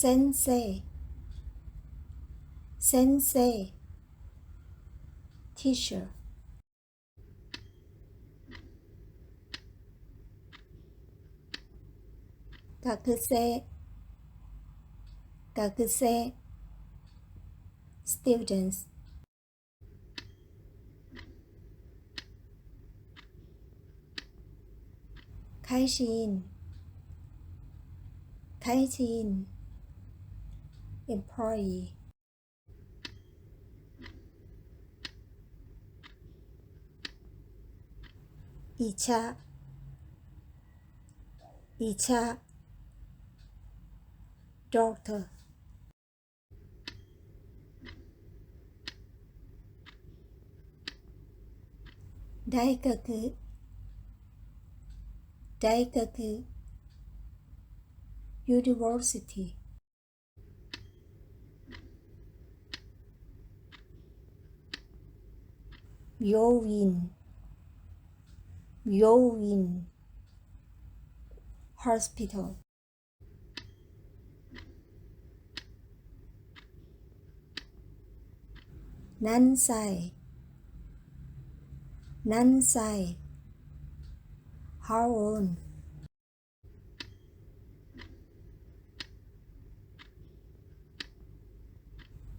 Sensei, Sensei, teacher. 学生、学生 students. 会社員、会社員 employee. 医者、医者 doctor. 大学、大学 university. 病院、病院 hospital. 何歳、何歳 how old.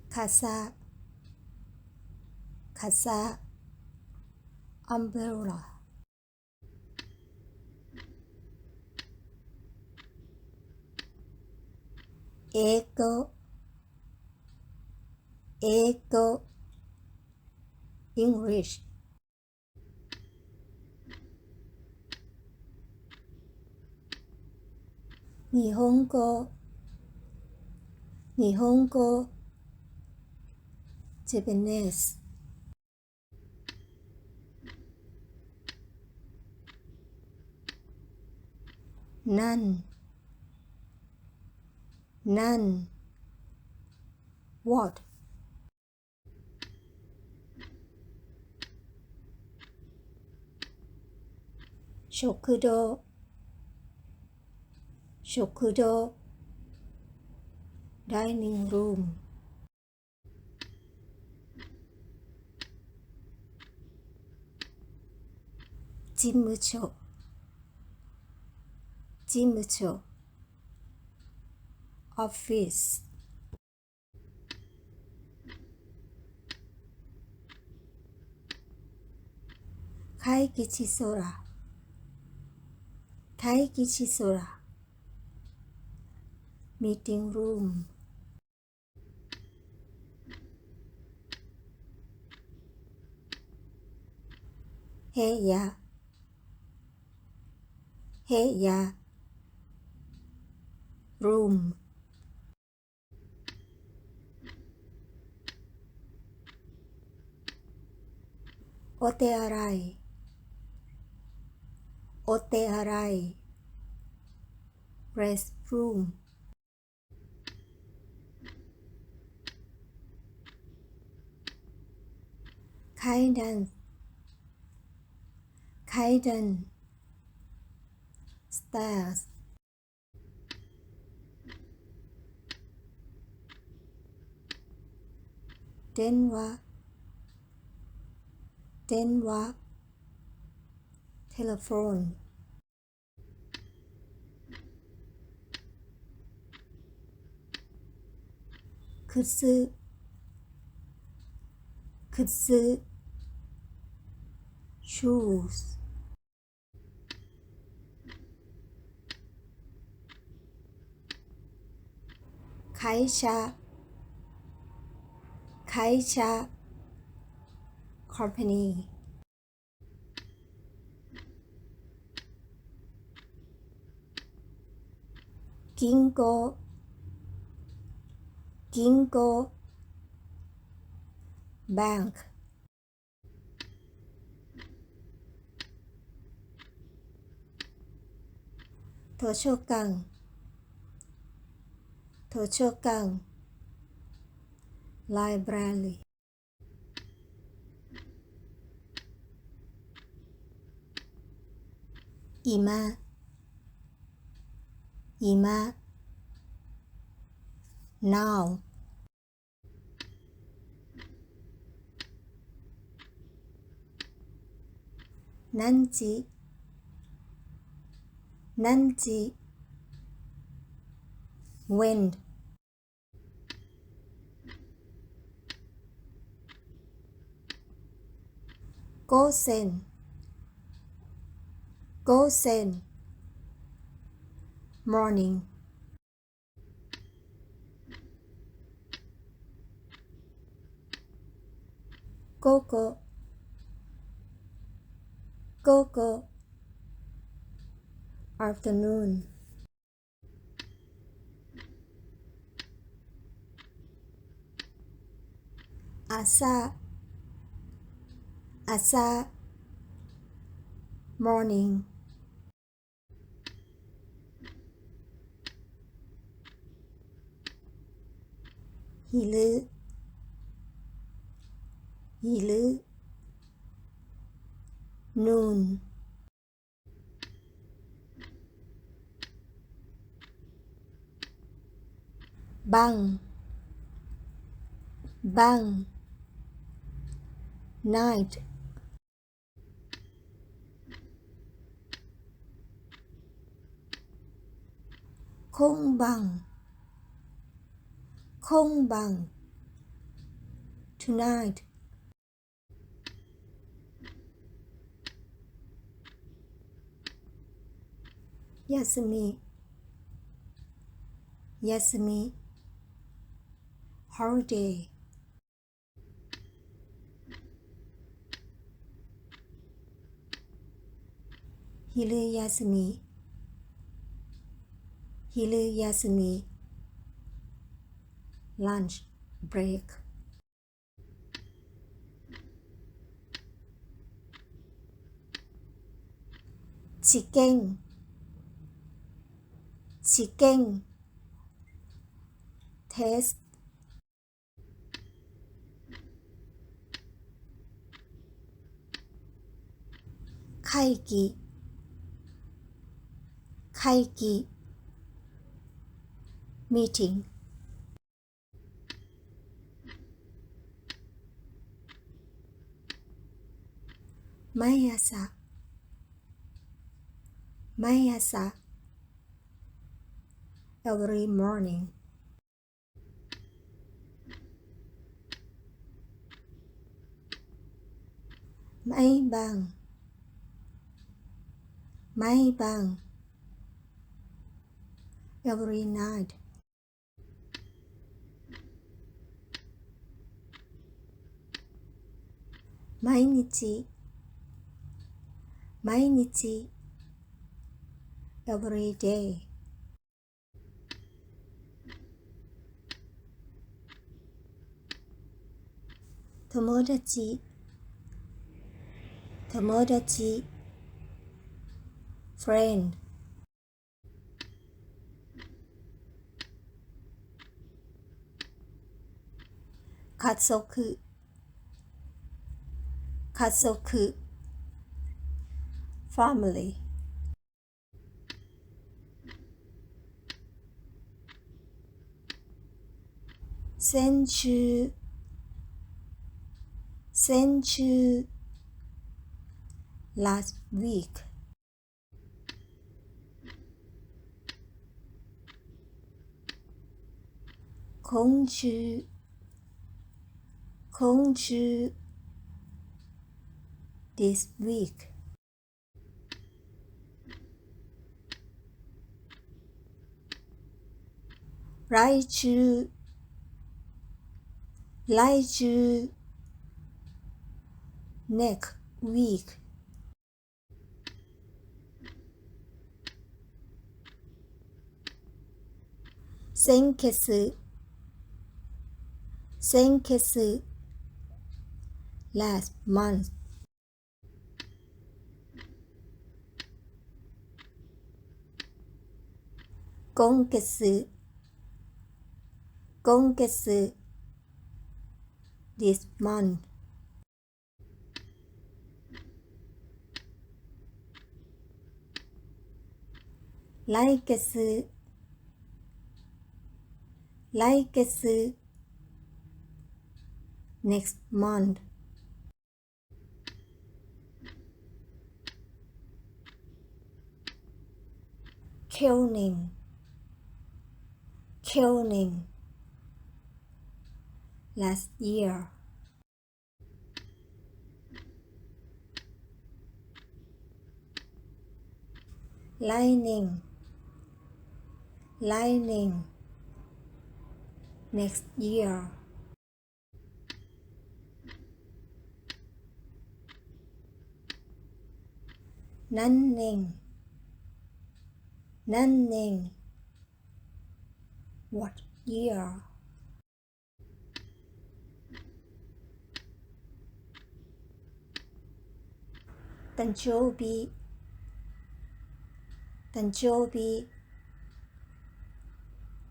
傘、傘 umbrella. 英語、英語 English. 日本語、日本語 Japanese. 何、何 what. 食堂、食堂 dining room. 事務所、事務所 office. 会議室空、会議室空 meeting room. 部屋、部屋 room. お手洗い、お手洗い restroom. 階段、階段 stairs. 電話、電話 telephone. 靴、靴 shoes. 会社、会社 company. 銀行、銀行 bank. 図書館、図書館 library. 今、今 now 何時何時 when 午前午前 morning 午後午後 afternoon 朝朝 morning 昼昼 noon 晩晩 night 今晩今晩 tonight 休み休み holiday 昼休み昼休み lunch break 試験試験 test 会議会議 meeting 毎朝毎朝 every morning 毎晩毎晩 every night 毎日毎日 every day 友達友達 friend 家族家族 family 先週先週 last week 今週今週 this week 来週来週 next week 先月先月 last month 今月今月 this month 来月来月 next month 去年 last year 来年 next year 何年 what year 誕生日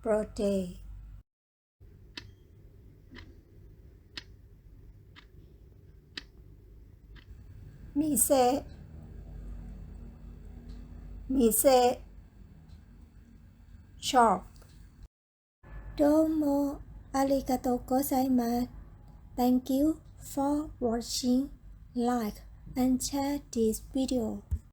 birthday 店 shop どうもありがとうございます。Thank you for watching. Like and share this video.